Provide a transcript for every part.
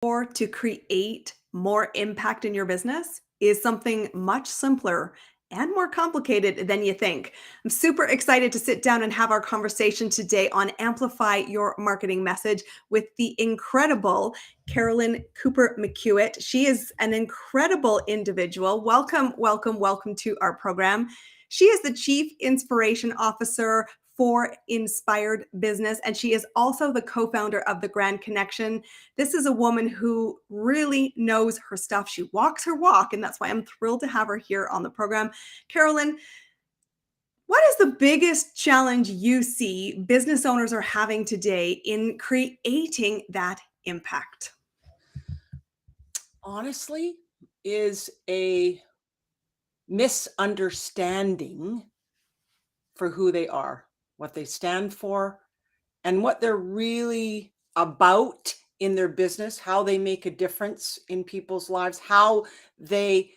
or to create more impact in your business is something much simpler and more complicated than you think. I'm super excited to sit down and have our conversation today on Amplify Your Marketing Message with the incredible Carolyn Cooper McOuatt. She is an incredible individual. Welcome, welcome, welcome to our program. She is the Chief Inspiration Officer for Inspired Business, and she is also the co-founder of the Grand Connection. This is a woman who really knows her stuff. She walks her walk, and that's why I'm thrilled to have her here on the program. Carolyn, what is the biggest challenge you see business owners are having today in creating that impact? Honestly, is a misunderstanding for who they are, what they stand for, and what they're really about in their business, how they make a difference in people's lives, how they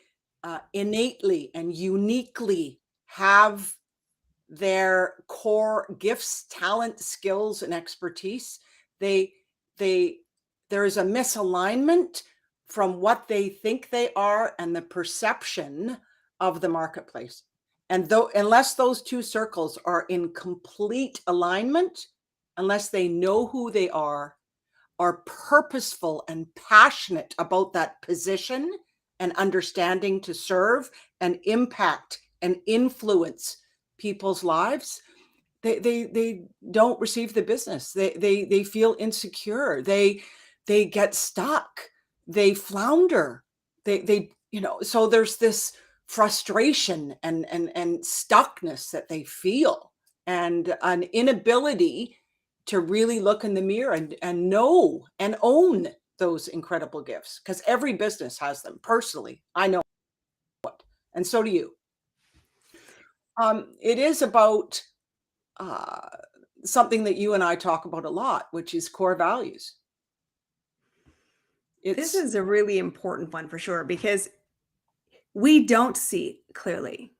innately and uniquely have their core gifts, talent, skills, and expertise. They there is a misalignment from what they think they are and the perception of the marketplace. And though unless those two circles are in complete alignment, unless they know who they are purposeful and passionate about that position and understanding to serve and impact and influence people's lives, they don't receive the business. They feel insecure. They get stuck. They flounder. So there's this frustration and stuckness that they feel, and an inability to really look in the mirror and know and own those incredible gifts, because every business has them. Personally, I know it, and so do you. It is about something that you and I talk about a lot, which is core values. This is a really important one for sure, because we don't see clearly.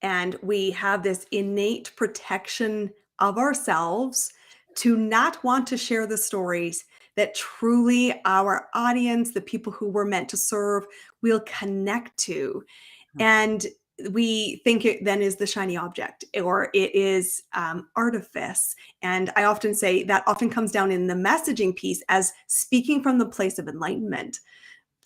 And we have this innate protection of ourselves to not want to share the stories that truly our audience, the people who we're meant to serve, will connect to. And we think it then is the shiny object, or it is artifice. And I often say that often comes down in the messaging piece as speaking from the place of enlightenment.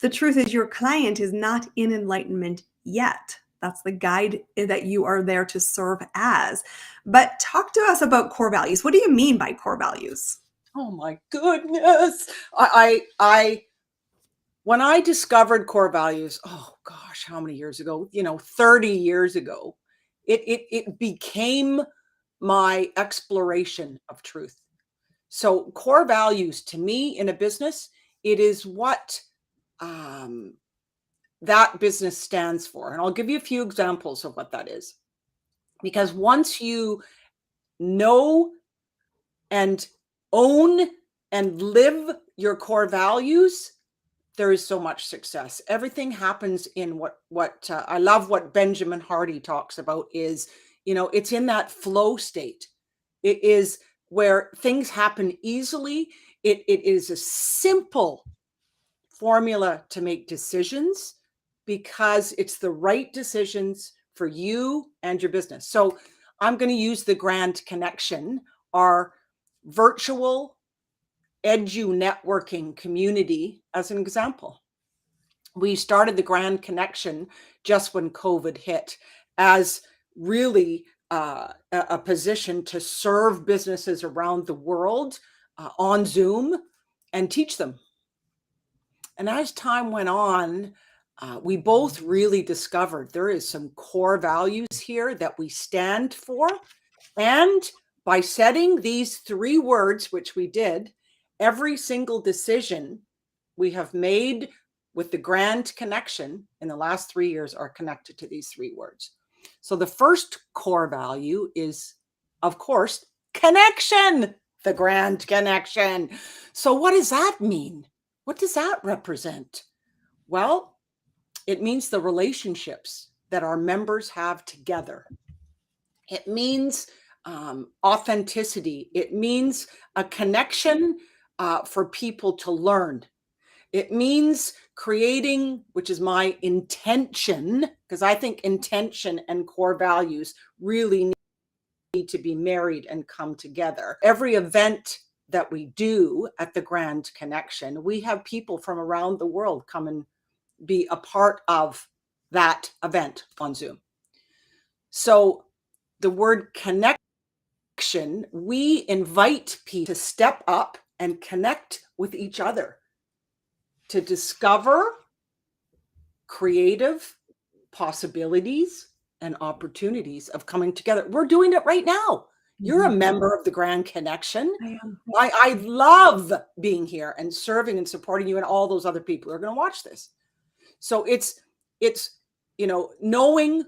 The truth is, your client is not in enlightenment yet. That's the guide that you are there to serve as. But talk to us about core values. What do you mean by core values? Oh my goodness. When I discovered core values, oh gosh, how many years ago? 30 years ago, it became my exploration of truth. So core values to me in a business, it is what that business stands for. And I'll give you a few examples of what that is. Because once you know and own and live your core values, there is so much success. Everything happens in what I love what Benjamin Hardy talks about is, it's in that flow state. It is where things happen easily. It is a simple formula to make decisions, because it's the right decisions for you and your business. So I'm going to use the Grand Connection, our virtual edu networking community, as an example. We started the Grand Connection just when COVID hit, as really a position to serve businesses around the world on Zoom and teach them. And as time went on, we both really discovered there is some core values here that we stand for. And by setting these 3 words, which we did, every single decision we have made with the Grand Connection in the last 3 years are connected to these 3 words. So the first core value is, of course, connection, the Grand Connection. So what does that mean? What does that represent? Well, it means the relationships that our members have together. It means authenticity. It means a connection for people to learn. It means creating, which is my intention, because I think intention and core values really need to be married and come together. Every event that we do at the Grand Connection, we have people from around the world come and be a part of that event on Zoom. So the word connection, we invite people to step up and connect with each other, to discover creative possibilities and opportunities of coming together. We're doing it right now. You're a member of the Grand Connection. I am. I love being here and serving and supporting you and all those other people who are going to watch this. So it's knowing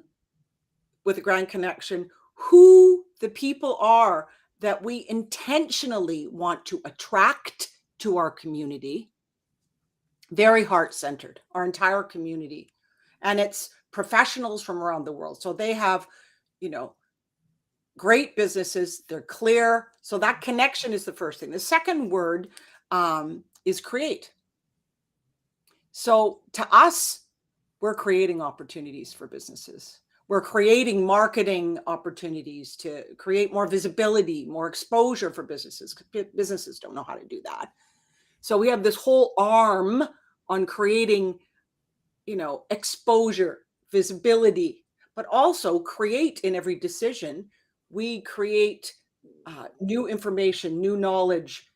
with the Grand Connection who the people are that we intentionally want to attract to our community. Very heart-centered, our entire community. And it's professionals from around the world. So they have, great businesses. They're clear. So that connection is the first thing. The second word is create. So to us, we're creating opportunities for businesses. We're creating marketing opportunities to create more visibility, more exposure for businesses. Businesses don't know how to do that. So we have this whole arm on creating, exposure, visibility, but also create in every decision. We create new information, new knowledge.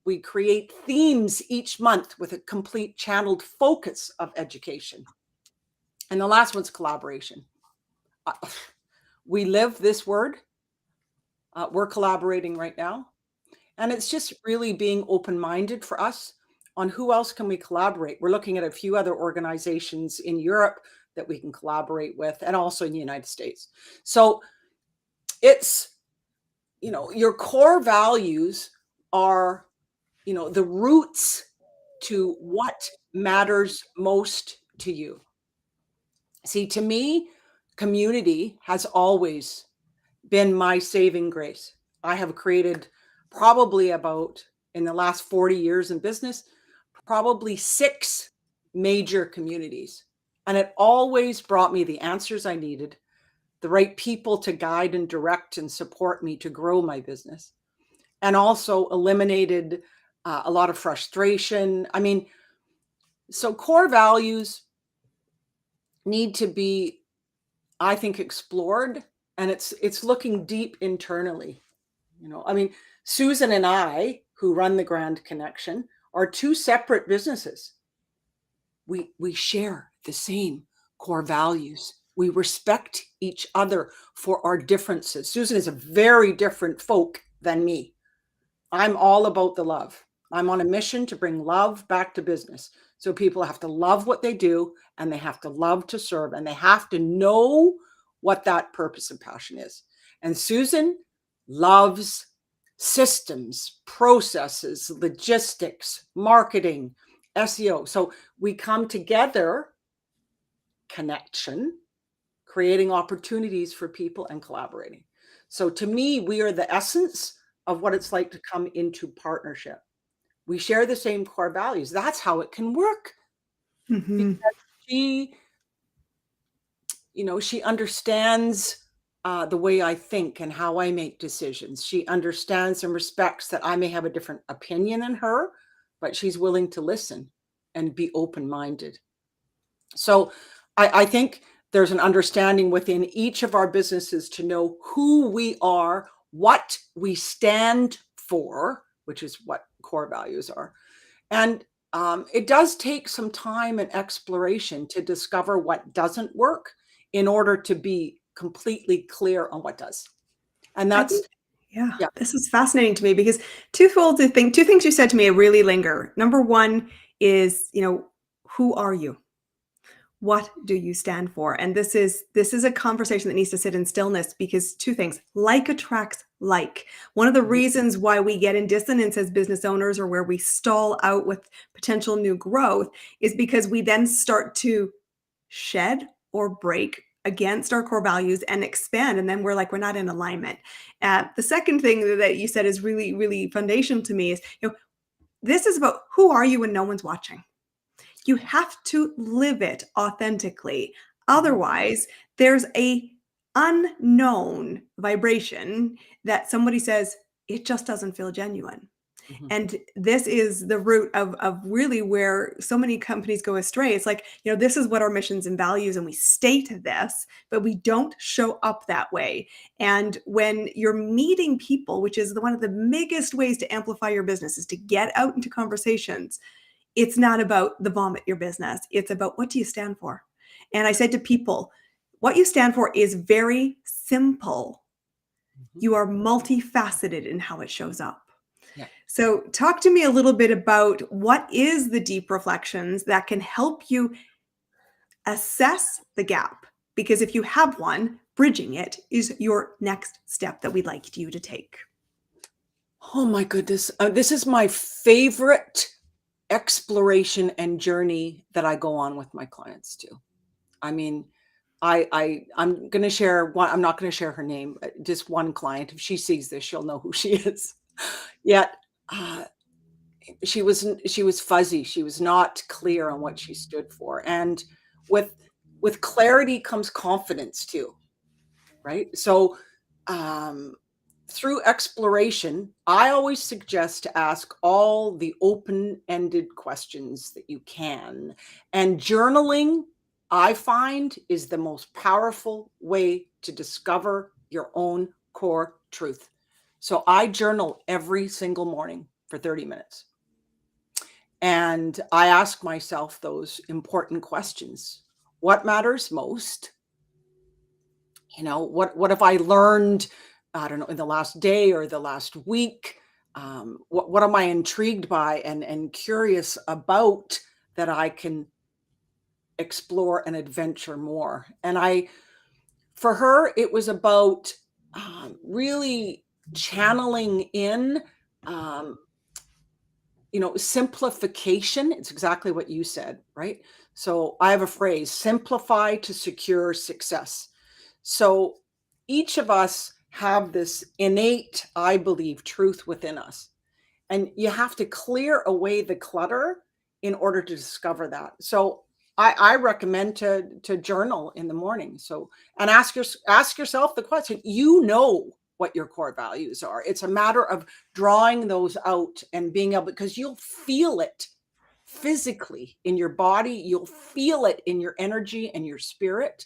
We create themes each month with a complete channeled focus of education. And the last one's collaboration. We live this word. We're collaborating right now. And it's just really being open-minded for us on who else can we collaborate. We're looking at a few other organizations in Europe that we can collaborate with, and also in the United States. So it's, your core values are, the roots to what matters most to you. See, to me, community has always been my saving grace. I have created probably about, in the last 40 years in business, probably 6 major communities. And it always brought me the answers I needed, the right people to guide and direct and support me to grow my business, and also eliminated a lot of frustration. So core values need to be, I think, explored, and it's looking deep internally. Susan and I, who run the Grand Connection, are 2 separate businesses. We share the same core values. We respect each other for our differences. Susan is a very different folk than me. I'm all about the love. I'm on a mission to bring love back to business. So people have to love what they do, and they have to love to serve, and they have to know what that purpose and passion is. And Susan loves systems, processes, logistics, marketing, SEO. So we come together, connection, creating opportunities for people and collaborating. So to me, we are the essence of what it's like to come into partnership. We share the same core values. That's how it can work. Mm-hmm. Because she understands the way I think and how I make decisions. She understands and respects that I may have a different opinion than her, but she's willing to listen and be open-minded. So I think there's an understanding within each of our businesses to know who we are, what we stand for, which is what core values are. And it does take some time and exploration to discover what doesn't work in order to be completely clear on what does. And that's, this is fascinating to me because two things you said to me really linger. Number one is, who are you? What do you stand for? And this is a conversation that needs to sit in stillness, because 2 things: like attracts like. One of the reasons why we get in dissonance as business owners, or where we stall out with potential new growth, is because we then start to shed or break against our core values and expand, and then we're not in alignment. The second thing that you said is really, really foundational to me is, This is about who are you when no one's watching. You have to live it authentically. Mhm. Otherwise, there's a unknown vibration that somebody says, it just doesn't feel genuine. Mhm. And this is the root of really where so many companies go astray. It's like, this is what our missions and values, and we state this, but we don't show up that way. And when you're meeting people, which is one of the biggest ways to amplify your business, is to get out into conversations. It's not about the vomit your business. It's about, what do you stand for? And I said to people, what you stand for is very simple. Mhm. You are multifaceted in how it shows up. Yeah. So talk to me a little bit about what is the deep reflections that can help you assess the gap. Because if you have one, bridging it is your next step that we'd like you to take. Oh my goodness. This is my favorite exploration and journey that I go on with my clients too. I mean, I'm going to share one. I'm not going to share her name. Just one client. If she sees this, she'll know who she is. Yet, uh, she was fuzzy. She was not clear on what she stood for. And with with clarity comes confidence too, right? So, um, through exploration, I always suggest to ask all the open-ended questions that you can. And journaling, I find, is the most powerful way to discover your own core truth. So I journal every single morning for 30 minutes. And I ask myself those important questions. What matters most? What have I learned, I don't know, in the last day or the last week? What am I intrigued by and curious about that I can explore and adventure more? And for her, it was about really channeling in, um, simplification. It's exactly what you said, right? So I have a phrase: simplify to secure success. So each of us have this innate, I believe, truth within us. And you have to clear away the clutter in order to discover that. So I recommend to journal in the morning. So, and ask yourself the question, what your core values are. It's a matter of drawing those out and being able, because you'll feel it physically in your body, you'll feel it in your energy and your spirit.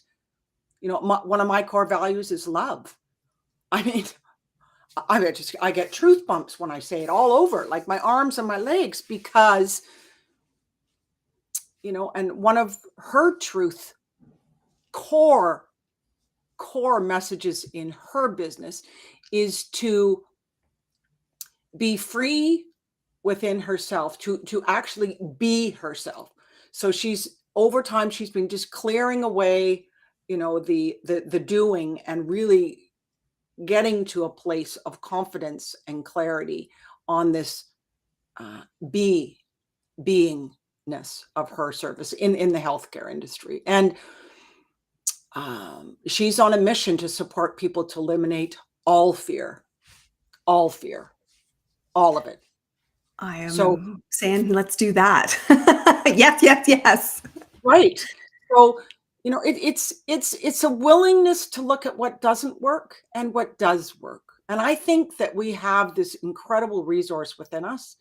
One of my core values is love. I mean, I get truth bumps when I say it all over, like my arms and my legs, because, and one of her truth core messages in her business is to be free within herself, to actually be herself. So over time, she's been just clearing away, the doing, and really getting to a place of confidence and clarity on this uh, be beingness of her service in the healthcare industry. And she's on a mission to support people to eliminate all fear, all fear, all of it. I So, am saying, let's do that. Yes, yes, yes. right. So, it's a willingness to look at what doesn't work and what does work. And I think that we have this incredible resource within us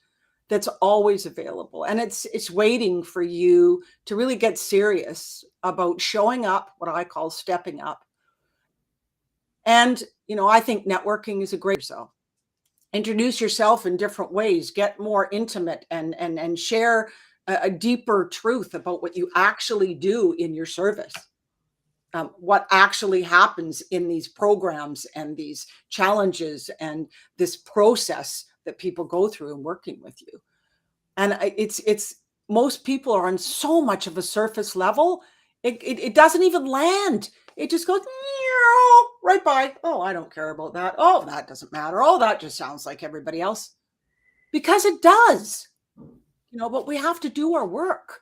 that's always available. And it's waiting for you to really get serious about showing up, what I call stepping up. And, I think networking is a great, so introduce yourself in different ways, get more intimate, and share a deeper truth about what you actually do in your service. What actually happens in these programs and these challenges and this process that people go through in working with you. And it's most people are on so much of a surface level, it doesn't even land. It just goes right by. Oh, I don't care about that. Oh, that doesn't matter. Oh, that just sounds like everybody else. Because it does, but we have to do our work.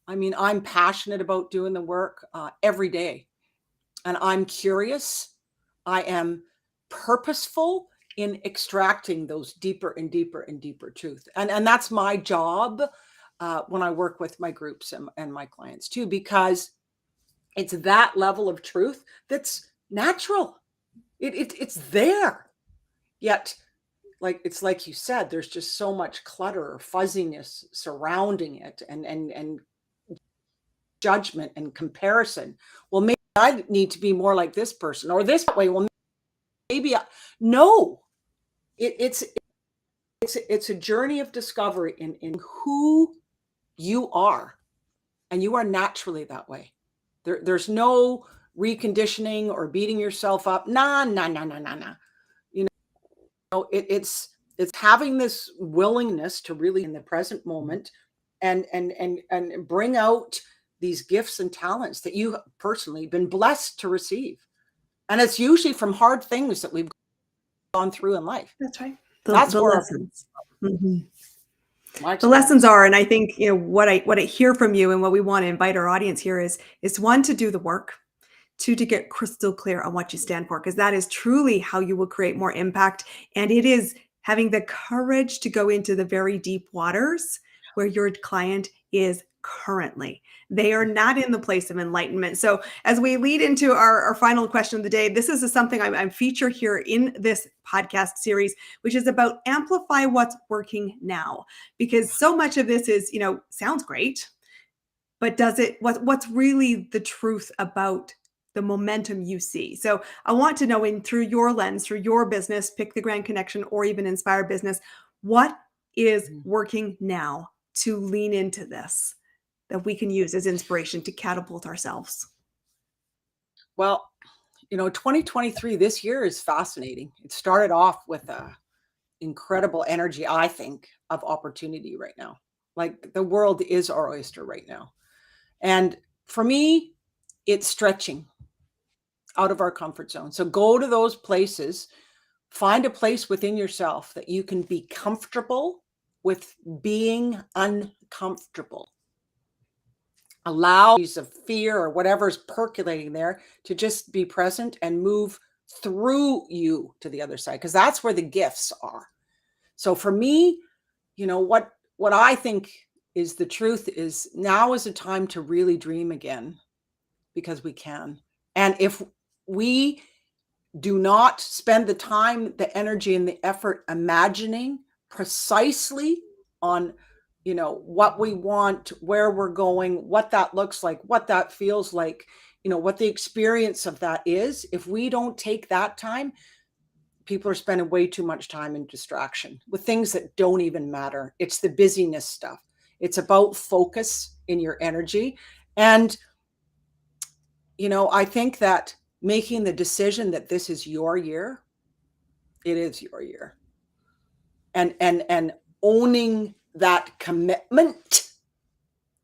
I mean, I'm passionate about doing the work every day, and I'm curious. I am purposeful in extracting those deeper and deeper and deeper truth. And that's my job when I work with my groups and my clients too, because it's that level of truth that's natural. It's there. Yet, it's like you said, there's just so much clutter or fuzziness surrounding it, and judgment and comparison. Well, maybe I need to be more like this person or this way. Well, maybe no. It's a journey of discovery in who you are, and you are naturally that way. There's no reconditioning or beating yourself up. Nah. You know, it's having this willingness to really in the present moment and bring out these gifts and talents that you personally been blessed to receive. And it's usually from hard things that we've gone through in life. That's right. That's The where lessons. Mhm. my The lessons are, and I think, what I hear from you and what we want to invite our audience here is one, to do the work, two, to get crystal clear on what you stand for, because that is truly how you will create more impact. And it is having the courage to go into the very deep waters where your client is currently. They are not in the place of enlightenment. So as we lead into our final question of the day, this is something I'm feature here in this podcast series, which is about amplify what's working now. Because so much of this is, sounds great, but does it, what's really the truth about the momentum you see? So I want to know, through your lens, through your business, pick the Grand Connection or even Inspire Business, what is working now to lean into this that we can use as inspiration to catapult ourselves? Well, 2023, this year is fascinating. It started off with a incredible energy, I think, of opportunity right now. Like, the world is our oyster right now. And for me, it's stretching out of our comfort zone. So go to those places, find a place within yourself that you can be comfortable with being uncomfortable. Allow of fear or whatever's percolating there to just be present and move through you to the other side, because that's where the gifts are. So for me, what I think is the truth is now is a time to really dream again, because we can. And if we do not spend the time, the energy, and the effort imagining precisely on what we want, where we're going, what that looks like, what that feels like, what the experience of that is, if we don't take that time, people are spending way too much time in distraction with things that don't even matter. It's the busyness stuff. It's about focus in your energy. And I think that making the decision that this is your year, it is your year, and owning that commitment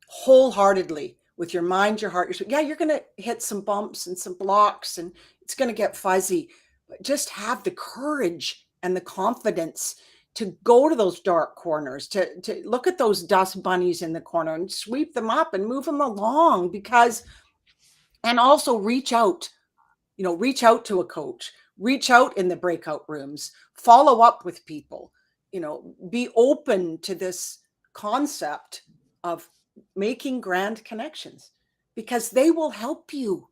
wholeheartedly with your mind, your heart, you're going to hit some bumps and some blocks, and it's going to get fuzzy, but just have the courage and the confidence to go to those dark corners, to look at those dust bunnies in the corner and sweep them up and move them along, and also reach out to a coach, reach out in the breakout rooms, follow up with people, be open to this concept of making grand connections, because they will help you.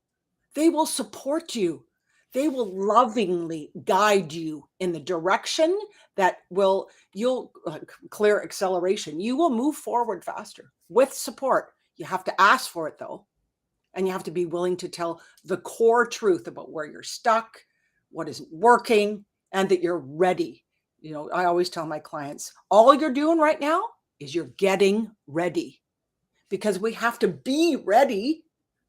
They will support you. They will lovingly guide you in the direction that you'll clear acceleration. You will move forward faster with support. You have to ask for it though. And you have to be willing to tell the core truth about where you're stuck, what isn't working, and that you're ready. I always tell my clients, all you're doing right now is you're getting ready, because we have to be ready,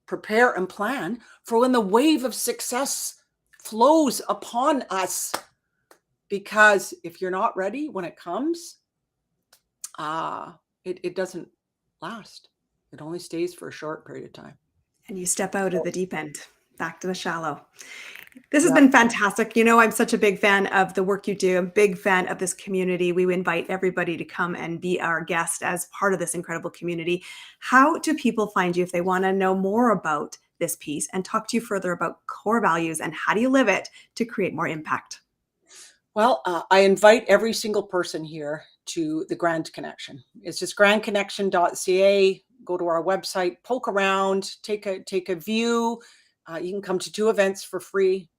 prepare and plan for when the wave of success flows upon us. Because if you're not ready when it comes, it doesn't last. It only stays for a short period of time. And you step out of the deep end, back to the shallow. This has been fantastic. I'm such a big fan of the work you do. I'm a big fan of this community. We invite everybody to come and be our guest as part of this incredible community. How do people find you if they want to know more about this piece and talk to you further about core values and how do you live it to create more impact? Well, I invite every single person here to the Grand Connection. It's just grandconnection.ca. Go to our website, poke around, take a view. You can come to 2 events for free.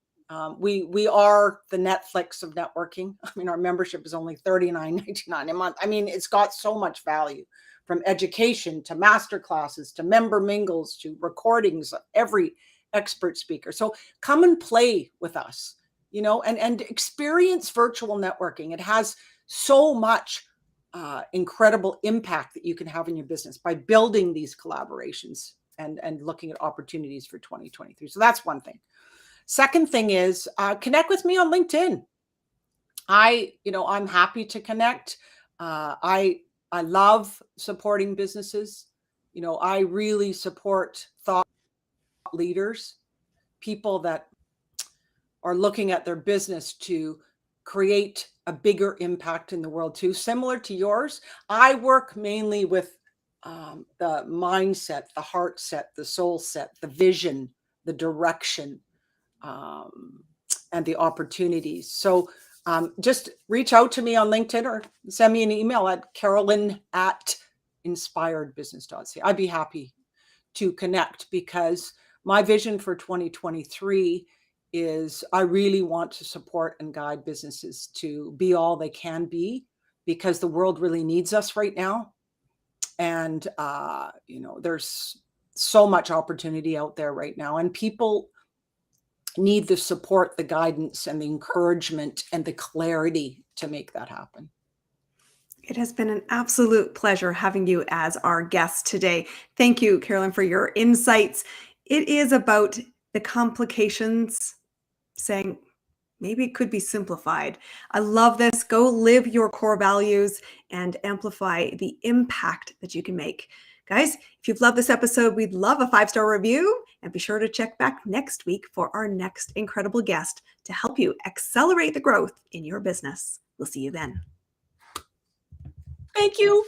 We are the Netflix of networking. I mean, our membership is only $39.99 a month. I mean, it's got so much value, from education to master classes to member mingles to recordings of every expert speaker. So come and play with us, and experience virtual networking. It has so much incredible impact that you can have in your business by building these collaborations and looking at opportunities for 2023. So that's one thing. Second thing is connect with me on LinkedIn. I'm happy to connect. I love supporting businesses. I really support thought leaders, people that are looking at their business to create a bigger impact in the world too, similar to yours. I work mainly with the mindset, the heart set, the soul set, the vision, the direction, and the opportunities. So just reach out to me on LinkedIn or send me an email at carolyn@inspiredbusiness.ca. I'd be happy to connect, because my vision for 2023 is I really want to support and guide businesses to be all they can be, because the world really needs us right now. And, there's so much opportunity out there right now, and people need the support, the guidance, and the encouragement and the clarity to make that happen. It has been an absolute pleasure having you as our guest today. Thank you, Carolyn, for your insights. It is about the complications, saying maybe it could be simplified. I love this. Go live your core values and amplify the impact that you can make. Guys, if you've loved this episode, we'd love a 5-star review, and be sure to check back next week for our next incredible guest to help you accelerate the growth in your business. We'll see you then. Thank you.